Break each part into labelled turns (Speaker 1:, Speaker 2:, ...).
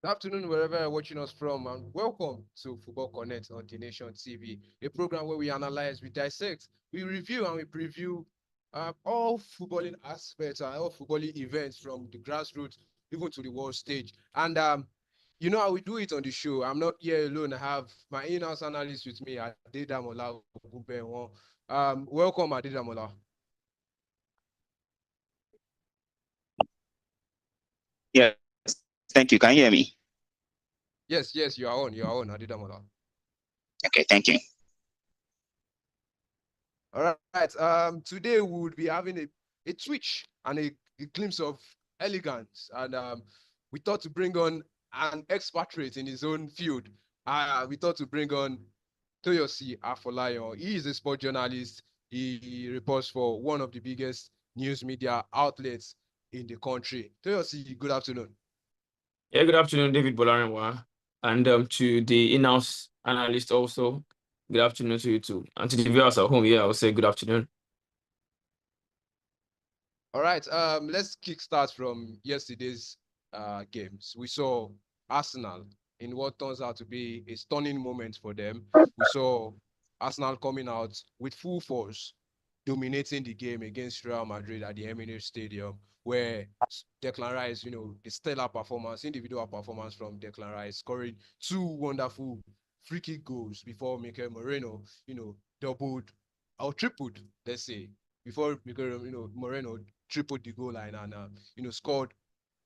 Speaker 1: Good afternoon, wherever you're watching us from, and welcome to Football Connect on The Nation TV, a program where we analyze, we dissect, we review, and we preview all footballing aspects and all footballing events from the grassroots even to the world stage. And you know how we do it on the show. I'm not here alone. I have my in-house analyst with me, Adedamola Ogunbenwo. Welcome, Adedamola.
Speaker 2: Yes, thank you. Can you hear me?
Speaker 1: Yes, you are on. You are on, Adedamola.
Speaker 2: Okay, thank you.
Speaker 1: All right. Today we would be having a twitch and a glimpse of elegance, and we thought to bring on an expatriate in his own field. We thought to bring on Toyosi Afolayan. He is a sport journalist. He reports for one of the biggest news media outlets in the country. Toyosi, good afternoon.
Speaker 3: Yeah, good afternoon, David Bolarinwa, and to the in-house analyst also. Good afternoon to you too, and to the viewers at home. Yeah, I'll say good afternoon.
Speaker 1: All right. Let's kickstart from yesterday's games. We saw Arsenal in what turns out to be a stunning moment for them. We saw Arsenal coming out with full force, dominating the game against Real Madrid at the Emirates Stadium, where Declan Rice, the stellar performance, individual performance from Declan Rice, scoring two wonderful free kick goals before Mikel Moreno, doubled or tripled, let's say, before Mikel, Moreno tripled the goal line and scored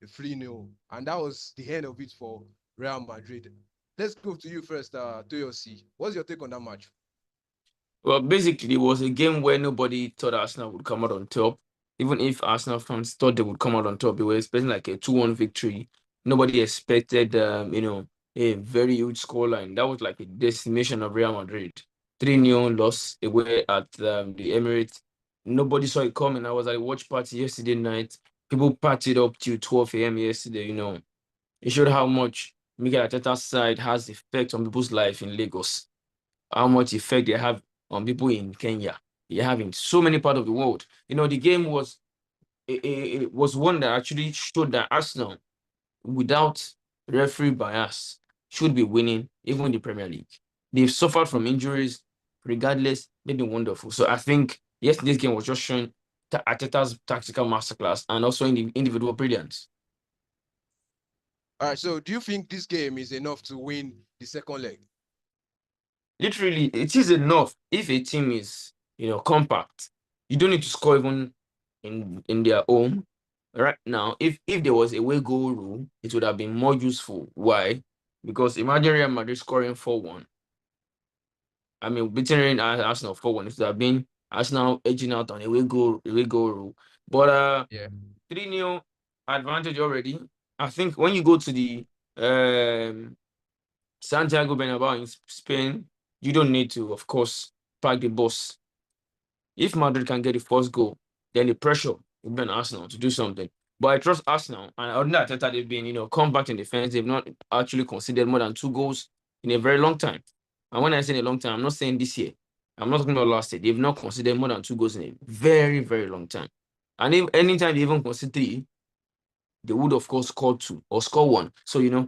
Speaker 1: a 3-0, and that was the end of it for Real Madrid. Let's go to you first, Toyosi. What's your take on that match?
Speaker 3: Well, basically, it was a game where nobody thought Arsenal would come out on top. Even if Arsenal fans thought they would come out on top, they were expecting like a 2-1 victory. Nobody expected, a very huge scoreline. That was like a decimation of Real Madrid. 3-0 loss away at the Emirates. Nobody saw it coming. I was at a watch party yesterday night. People partied up till 12 a.m. yesterday. It showed how much Mikel Arteta's side has effect on people's life in Lagos, how much effect they have on people in Kenya. They have in so many parts of the world. The game was it was one that actually showed that Arsenal, without referee bias, should be winning even the Premier League. They've suffered from injuries. Regardless, they've been wonderful. So I think yesterday's game was just showing Arteta's tactical masterclass and also in the individual brilliance.
Speaker 1: All right, so do you think this game is enough to win the second leg?
Speaker 3: Literally, it is enough if a team is, compact. You don't need to score even in their home. Right now, if there was a away goal rule, it would have been more useful. Why? Because imagine Real Madrid scoring 4-1. I mean, beating Arsenal 4-1, it would have been Arsenal edging out on a away goal rule. But
Speaker 1: Yeah.
Speaker 3: 3-0 advantage already. I think when you go to the Santiago Bernabeu in Spain, you don't need to, of course, park the bus. If Madrid can get the first goal, then the pressure will be on Arsenal to do something. But I trust Arsenal, and I know that they've been, compact in defense. They've not actually conceded more than 2 goals in a very long time. And when I say in a long time, I'm not saying this year. I'm not talking about last year. They've not conceded more than 2 goals in a very, very long time. And if anytime they even concede 3, they would, of course, score 2 or score 1. So,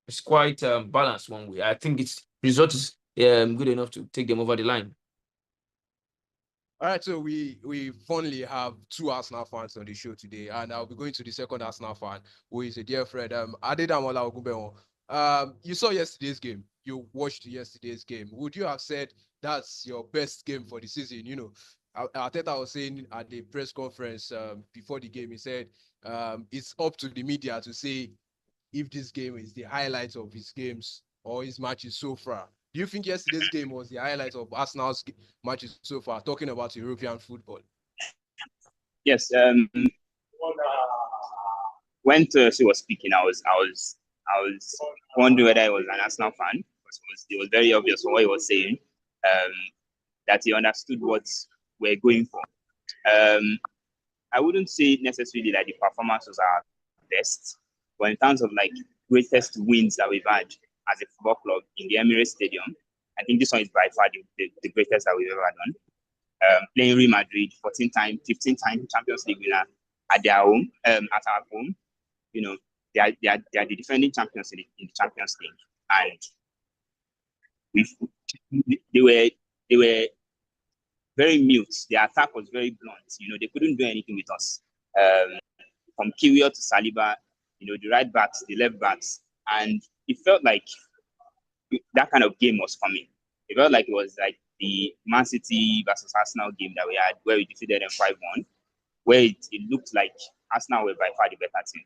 Speaker 3: it's quite balanced one way. I think its result is good enough to take them over the line.
Speaker 1: All right, so we fondly have two Arsenal fans on the show today, and I'll be going to the second Arsenal fan, who is a dear friend, Adedamola Ogunbenwo. You saw yesterday's game. You watched yesterday's game. Would you have said that's your best game for the season? Arteta was saying at the press conference before the game, he said it's up to the media to say if this game is the highlight of his games or his matches so far. Do you think yesterday's game was the highlight of Arsenal's matches so far, talking about European football?
Speaker 2: Yes. When Thursday was speaking, I was wondering whether he was an Arsenal fan, because it was very obvious from what he was saying, that he understood what we're going for. I wouldn't say necessarily that the performance was our best, but in terms of like greatest wins that we've had as a football club in the Emirates Stadium, I think this one is by far the greatest that we've ever done. Playing Real Madrid 14 time, 15 time Champions League winner at their home, at our home, they are the defending champions in the Champions League, and they were very mute. Their attack was very blunt. They couldn't do anything with us. From Kiwior to Saliba, the right backs, the left backs, and it felt like that kind of game was coming. It felt like it was like the Man City versus Arsenal game that we had, where we defeated them 5-1, where it looked like Arsenal were by far the better team.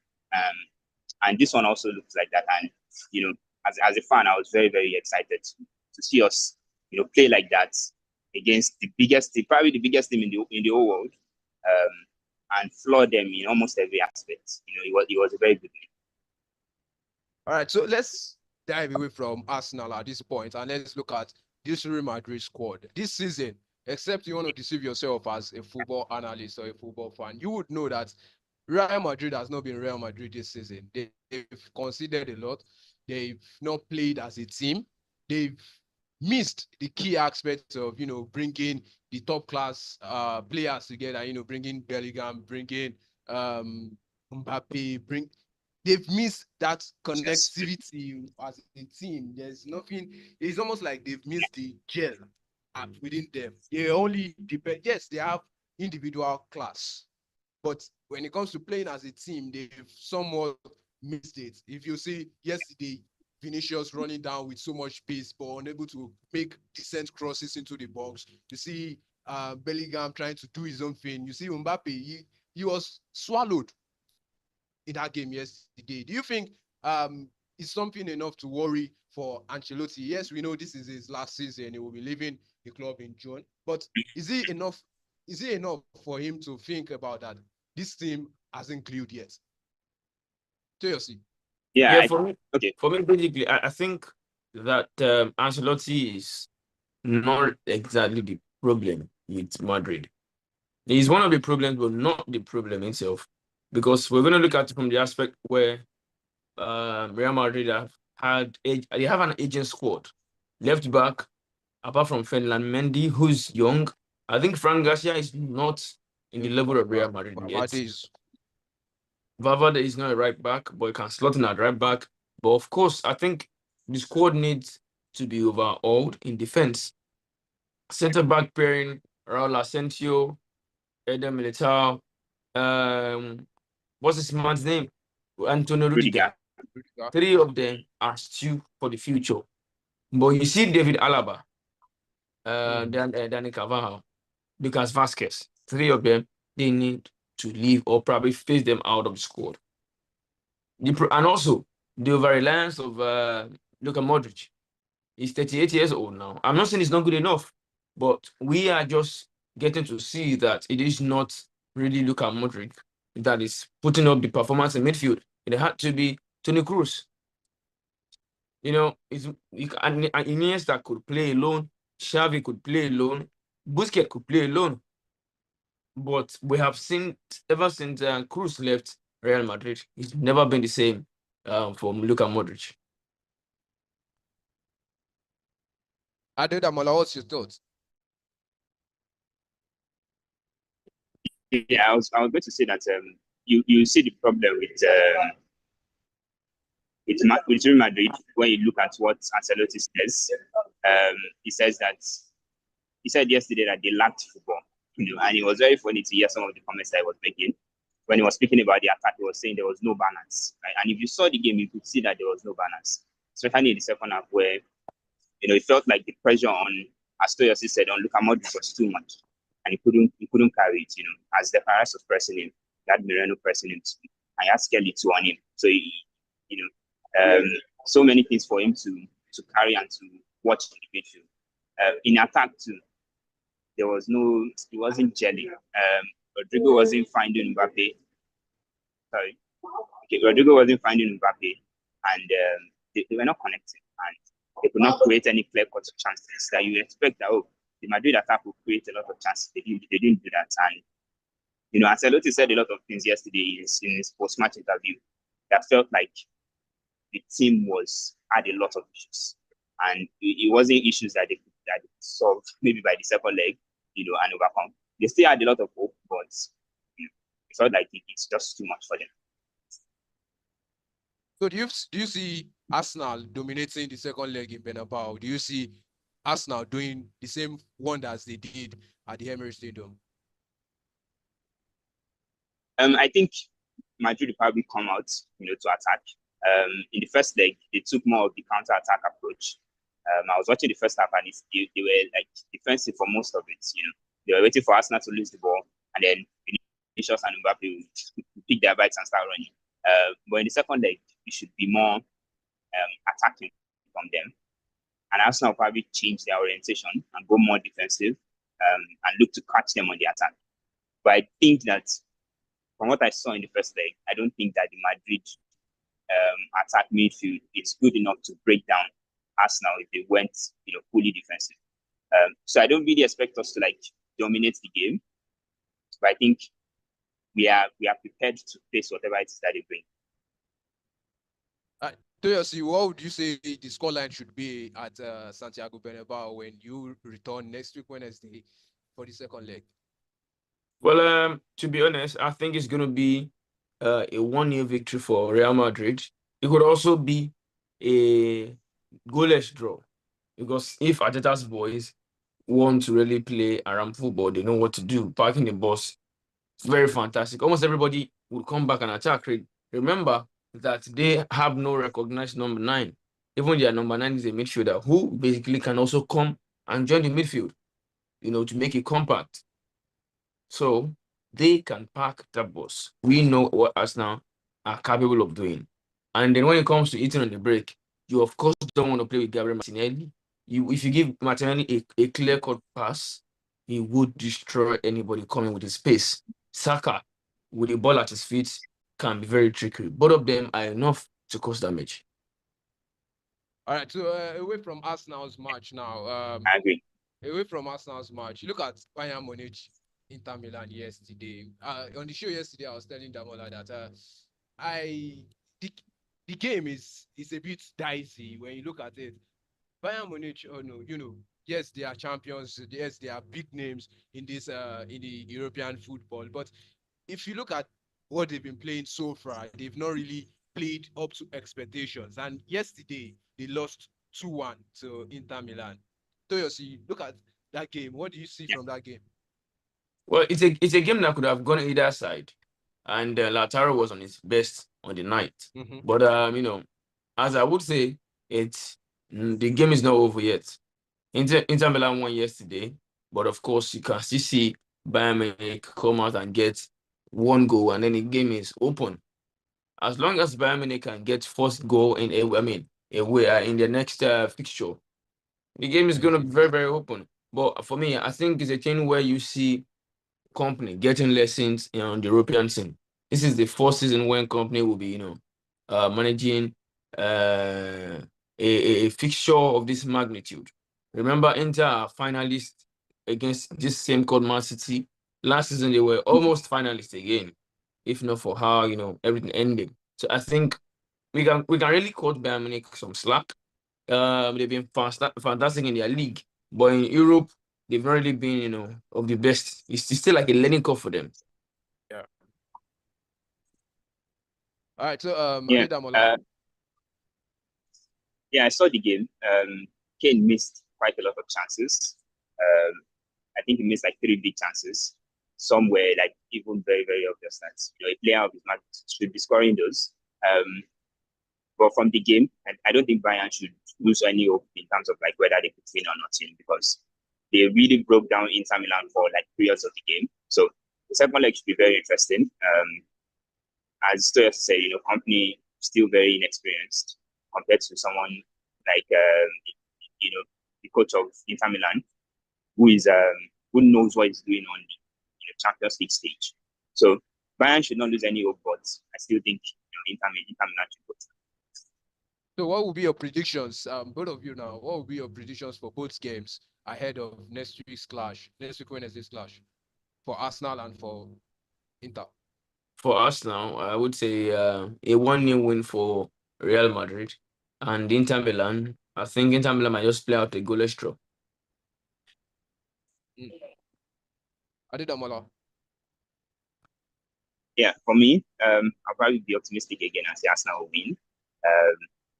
Speaker 2: And this one also looked like that. And, as a fan, I was very, very excited to see us, play like that against the biggest team, probably the biggest team in the whole world, and floor them in almost every aspect. It was a very good game.
Speaker 1: All right, so let's dive away from Arsenal at this point and let's look at this Real Madrid squad. This season, except you want to deceive yourself as a football analyst or a football fan, you would know that Real Madrid has not been Real Madrid this season. They've conceded a lot. They've not played as a team. They've missed the key aspects of, bringing the top class players together, bringing Bellingham, bringing Mbappe, they've missed that connectivity as a team. There's nothing, it's almost like they've missed the gel within them. They only depend, yes, they have individual class, but when it comes to playing as a team, they've somewhat missed it. If you see yesterday, Vinicius running down with so much pace, but unable to make decent crosses into the box. You see Bellingham trying to do his own thing. You see Mbappe, he was swallowed in that game yesterday. Do you think it's something enough to worry for Ancelotti? Yes, we know this is his last season. He will be leaving the club in June. But is it enough? Is it enough for him to think about that? This team hasn't glued yet. Seriously.
Speaker 3: Yeah, for me, basically, I think that Ancelotti is not exactly the problem with Madrid. He's one of the problems, but not the problem itself. Because we're going to look at it from the aspect where Real Madrid they have an aging squad. Left back, apart from Ferdinand Mendy, who's young. I think Fran Garcia is not in the level of Real Madrid yet. Valverde is not a right back, but he can slot in at right back. But of course, I think the squad needs to be overhauled in defense. Centre back pairing, Raul Asensio, Eder Militao, what's this man's name? Antonio Rudiger. Three of them are still for the future. But you see David Alaba, Dani Carvajal, Lucas Vasquez, three of them, they need to leave or probably phase them out of the squad. And also, the over-reliance of Luka Modric. He's 38 years old now. I'm not saying it's not good enough, but we are just getting to see that it is not really Luka Modric that is putting up the performance in midfield. It had to be Toni Kroos. Iniesta could play alone. Xavi could play alone. Busquets could play alone. But we have seen ever since Kroos left Real Madrid, it's never been the same for Luka Modric.
Speaker 1: Adedamola, what's your thoughts?
Speaker 2: Yeah, I was going to say that you see the problem with Real Madrid when you look at what Ancelotti says. He said yesterday that they lacked football, and it was very funny to hear some of the comments that he was making. When he was speaking about the attack, he was saying there was no balance. Right? And if you saw the game, you could see that there was no balance, especially in the second half where, it felt like the pressure on, as Toyosi said, on Luka Modric was too much. And he couldn't carry it, as the Paris was pressing him, he had Moreno pressing him too, and he had Skelly too on him. So, so many things for him to carry and to watch in the midfield. In attack too, it wasn't gelling. Rodrigo wasn't finding Mbappe. Rodrigo wasn't finding Mbappe, and they were not connecting, and they could not create any clear-cut chances that you expect that, the Madrid attack will create a lot of chances. They didn't do that. And, Ancelotti said a lot of things yesterday in his post-match interview that felt like the team had a lot of issues. And it wasn't issues that they could solve maybe by the second leg, and overcome. They still had a lot of hope, but it felt like it's just too much for them.
Speaker 1: So do you see Arsenal dominating the second leg in Bernabeu? Do you see Arsenal doing the same wonders they did at the Emirates Stadium?
Speaker 2: I think Madrid will probably come out, to attack. In the first leg, they took more of the counter-attack approach. I was watching the first half, and they were like defensive for most of it. They were waiting for Arsenal to lose the ball, and then Vinicius and Mbappe would pick their bikes and start running. But in the second leg, it should be more attacking from them, and Arsenal will probably change their orientation and go more defensive and look to catch them on the attack. But I think that from what I saw in the first leg, I don't think that the Madrid attack midfield is good enough to break down Arsenal if they went, fully defensive. So I don't really expect us to like dominate the game, but I think we are prepared to face whatever it is that they bring.
Speaker 1: Toyosi, what would you say the scoreline should be at Santiago Bernabeu when you return next week Wednesday for the second leg?
Speaker 3: Well, to be honest, I think it's going to be a 1-0 victory for Real Madrid. It could also be a goalless draw, because if Arteta's boys want to really play around football, they know what to do. Parking the bus, it's very fantastic. Almost everybody will come back and attack. Remember that they have no recognized number 9. Even their number 9 is a midfielder who basically can also come and join the midfield, to make it compact. So they can park that bus. We know what Arsenal are capable of doing. And then when it comes to eating on the break, you of course don't want to play with Gabriel Martinelli. If you give Martinelli a clear-cut pass, he would destroy anybody coming with his pace. Saka, with the ball at his feet, can be very tricky. Both of them are enough to cause damage.
Speaker 1: All right, so away from Arsenal's match now.
Speaker 2: I agree.
Speaker 1: Away from Arsenal's match, look at Bayern Munich, Inter Milan yesterday. On the show yesterday, I was telling Damola that the game is a bit dicey when you look at it. Bayern Munich, oh no, yes, they are champions. Yes, they are big names in this in the European football. But if you look at what they've been playing so far, they've not really played up to expectations. And yesterday, they lost 2-1 to Inter Milan. Toyosi, look at that game. What do you see from that game?
Speaker 3: Well, it's a game that could have gone either side, and Lautaro was on his best on the night. But as I would say, the game is not over yet. Inter Milan won yesterday, but of course you can still see Bayern Munich come out and get 1 goal, and then the game is open. As long as Bayern Munich can get first goal in the next fixture, the game is going to be very, very open. But for me, I think it's a thing where you see company getting lessons on the European scene. This is the first season when company will be, managing a fixture of this magnitude. Remember, Inter are finalists against this same called Man City. Last season, they were almost finalists again, if not for how, everything ended. So I think we can really cut Bayern Munich some slack. They've been fantastic in their league, but in Europe, they've not really been, of the best. It's still like a learning curve for them.
Speaker 1: Yeah. All right. So,
Speaker 2: Yeah.
Speaker 1: Adedamola.
Speaker 2: Yeah, I saw the game. Kane missed quite a lot of chances. I think he missed like 3 big chances. Some were like even very, very obvious that a player of his match should be scoring those. But from the game, I don't think Bayern should lose any hope in terms of like whether they could win or not win, because they really broke down Inter Milan for like periods of the game. So the second leg should be very interesting. As Toya said, company still very inexperienced compared to someone like the coach of Inter Milan, who knows what he's doing on the Champions League stage. So Bayern should not lose any hope, but I still think Inter Milan should go through.
Speaker 1: So what will be your predictions? Both of you now, what will be your predictions for both games ahead of next week Wednesday's clash, for Arsenal and for Inter?
Speaker 3: For us now, I would say a 1-0 win for Real Madrid, and Inter Milan. I think Inter Milan might just play out a goalless draw.
Speaker 1: Adedamola.
Speaker 2: Yeah, for me, I'll probably be optimistic again and say Arsenal will win.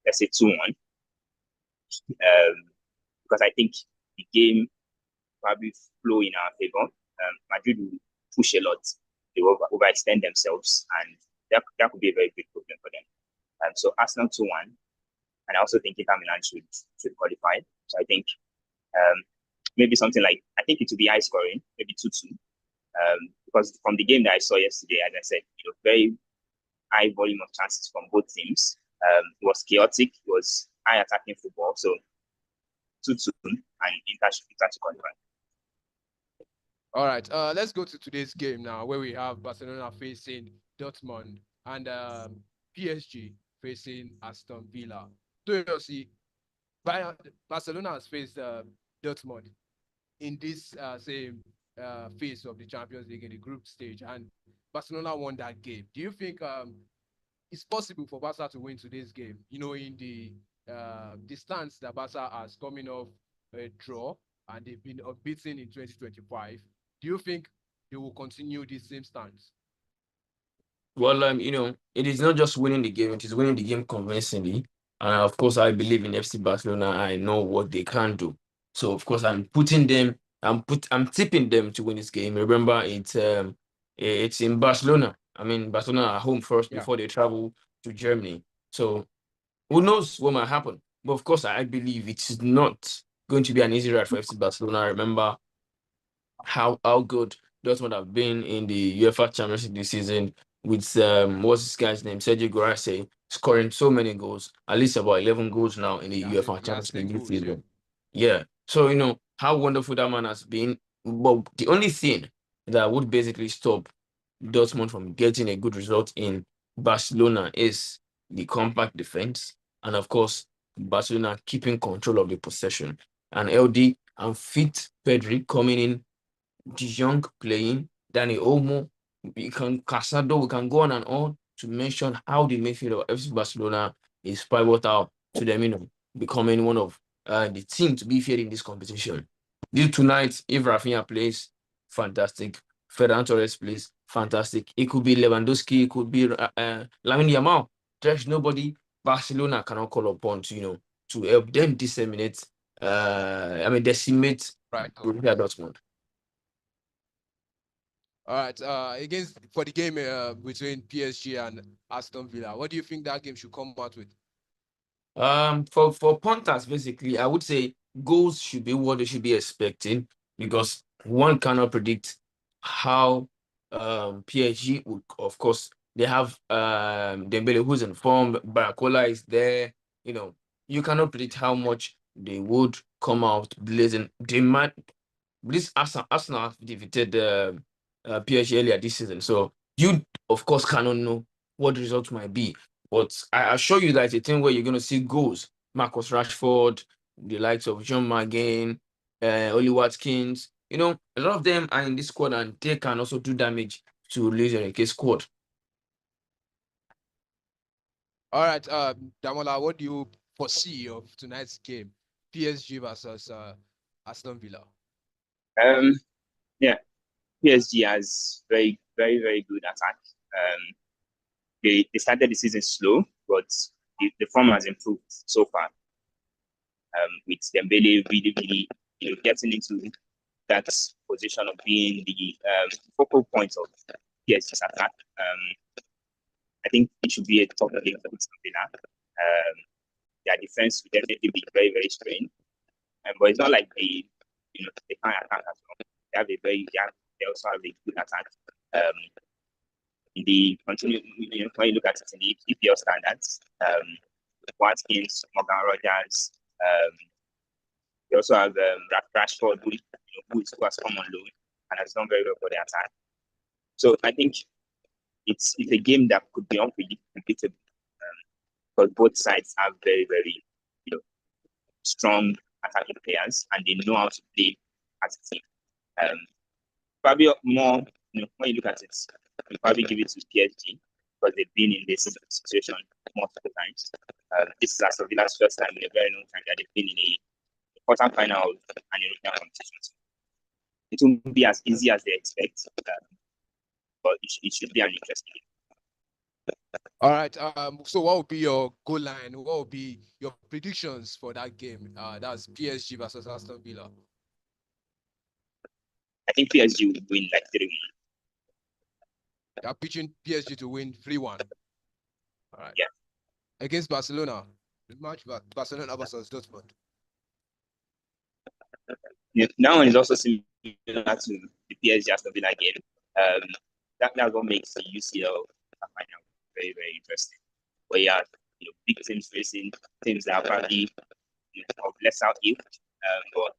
Speaker 2: let's say 2-1, because I think the game probably flow in our favor. Madrid will push a lot. They will overextend themselves, and that could be a very big problem for them. So Arsenal 2-1, and I also think Inter Milan should qualify. So I think maybe something like, I think it will be high scoring, maybe 2-2. Because from the game that I saw yesterday, as I said, very high volume of chances from both teams. It was chaotic. It was high attacking football. So 2-2, and Inter should qualify.
Speaker 1: All right, let's go to today's game now, where we have Barcelona facing Dortmund and PSG facing Aston Villa. So you see, Barcelona has faced Dortmund in this same phase of the Champions League in the group stage, and Barcelona won that game. Do you think it's possible for Barca to win today's game? In the stance that Barca has coming off a draw, and they've been unbeaten in 2025. Do you think they will continue this same stance?
Speaker 3: Well, it is not just winning the game; it is winning the game convincingly. And of course, I believe in FC Barcelona. I know what they can do. So, of course, I'm tipping them to win this game. Remember, it's in Barcelona. I mean, Barcelona are home first before they travel to Germany. So, who knows what might happen? But of course, I believe it's not going to be an easy ride for FC Barcelona. Remember how good Dortmund have been in the UEFA Champions League this season with what's this guy's name, Sergio Guirassy, scoring so many goals, at least about 11 goals now in the UEFA Champions League this season. Yeah. So how wonderful that man has been. But the only thing that would basically stop Dortmund from getting a good result in Barcelona is the compact defense, and of course Barcelona keeping control of the possession. And LD and fit Pedri coming in, De Jong playing, Danny Olmo, Casado, we can go on and on to mention how the midfield of FC Barcelona is pivotal to them, becoming one of the team to be feared in this competition. This tonight, if Rafinha plays, fantastic. Ferran Torres plays, fantastic. It could be Lewandowski, it could be Lamine Yamal. There's nobody Barcelona cannot call upon to help them decimate Borussia Dortmund.
Speaker 1: All right. For the game between PSG and Aston Villa, what do you think that game should come out with?
Speaker 3: For punters, basically, I would say goals should be what they should be expecting, because one cannot predict how PSG would. Of course, they have Dembele, who's in form. Barakola is there. You cannot predict how much they would come out blazing. They might. This Arsenal have defeated PSG earlier this season, so you of course cannot know what the results might be. But I assure you that it's a thing where you're going to see goals. Marcus Rashford, the likes of John McGinn, Oli Watkins. A lot of them are in this squad, and they can also do damage to Luis Enrique's squad.
Speaker 1: All right, Damola, what do you foresee of tonight's game, PSG versus Aston Villa?
Speaker 2: Yeah, PSG has very, very, very good attack. They started the season slow, but the form has improved so far. With Dembele really, really, getting into that position of being the focal point of PSG's attack. I think it should be a top game for Aston Villa. Their defense will definitely be very, very strained. But it's not like they can't attack as well. They also have a good attack. When you look at it in the EPL standards, Watkins, Morgan Rogers, they also have Rashford, who has come on loan and has done very well for the attack. So I think it's a game that could be unpredictable, because both sides have very, very strong attacking players, and they know how to play as a team. Probably more, when you look at it, you probably give it to PSG, because they've been in this situation multiple times. This is Aston Villa's first time in a very long time that they've been in a quarter-final of an European competition. It won't be as easy as they expect, but it should be an interesting game.
Speaker 1: All right. So what would be your goal line? What would be your predictions for that game? That's PSG versus Aston Villa.
Speaker 2: I think PSG will win like 3-1.
Speaker 1: You're pitching PSG to win 3-1. All right.
Speaker 2: Yeah.
Speaker 1: Against Barcelona. The match Barcelona versus Dortmund.
Speaker 2: Yeah, that one is also similar to the PSG Aston Villa game. That's what makes the UCL final very, very interesting. Where you have big teams facing teams that are probably of lesser ilk, but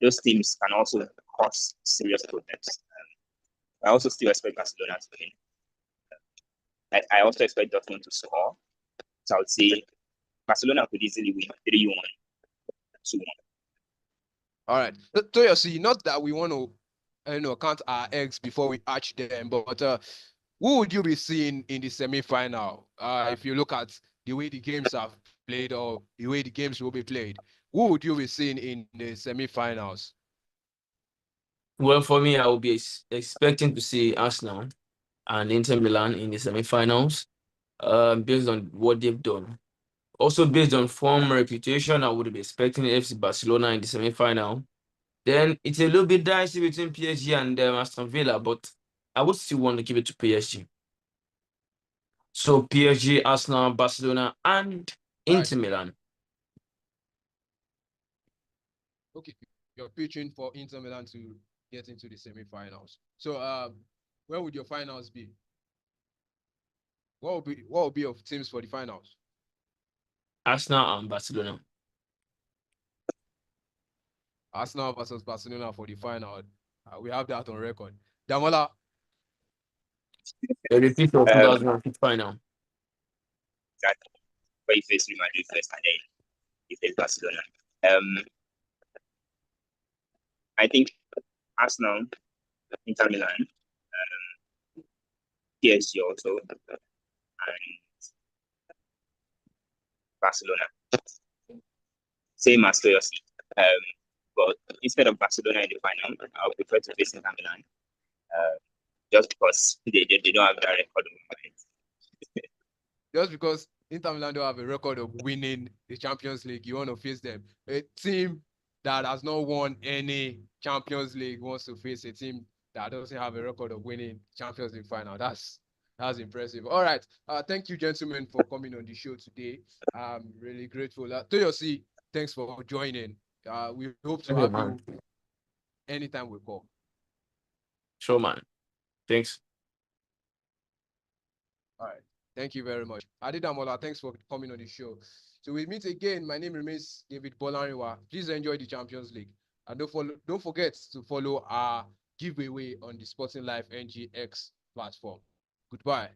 Speaker 2: those teams can also cause serious problems. I also still expect Barcelona to win. I also expect Dortmund to score. So I would say Barcelona could easily win 3-1, 2-1.
Speaker 1: All right. Toyosi, not that we want to count our eggs before we hatch them, but who would you be seeing in the semi-final? If you look at the way the games have played or the way the games will be played, who would you be seeing in the semi-finals?
Speaker 3: Well, for me, I will be expecting to see Arsenal and Inter Milan in the semi-finals, based on what they've done. Also, based on form reputation, I would be expecting FC Barcelona in the semi-final. Then it's a little bit dicey between PSG and Aston Villa, but I would still want to give it to PSG. So PSG, Arsenal, Barcelona, and
Speaker 1: Right.
Speaker 3: Inter Milan.
Speaker 1: Okay. You're pitching for Inter Milan to get into the semi-finals. So where would your finals be? What would be your teams for the finals?
Speaker 3: Arsenal and Barcelona.
Speaker 1: Arsenal versus Barcelona for the final. We have that on record. Damola.
Speaker 3: A repeat of 2006 final.
Speaker 2: Exactly. Where you face Real Madrid first and then you face Barcelona. I think Arsenal, Inter Milan, PSG also, and Barcelona. Same as Toyosi. But instead of Barcelona in the final, I would prefer to face Inter Milan. Just because they don't have that record of it.
Speaker 1: Just because Inter Milan don't have a record of winning the Champions League, you want to face them. A team that has not won any Champions League wants to face a team that doesn't have a record of winning Champions League final. That's impressive. All right. Thank you, gentlemen, for coming on the show today. I'm really grateful. Toyosi, thanks for joining. We hope to have you anytime we call.
Speaker 3: Sure, man. Thanks.
Speaker 1: All right. Thank you very much. Adedamola, thanks for coming on the show. So we meet again. My name remains David Bolariwa. Please enjoy the Champions League. And don't forget to follow our giveaway on the Sporting Life NGX platform. Goodbye.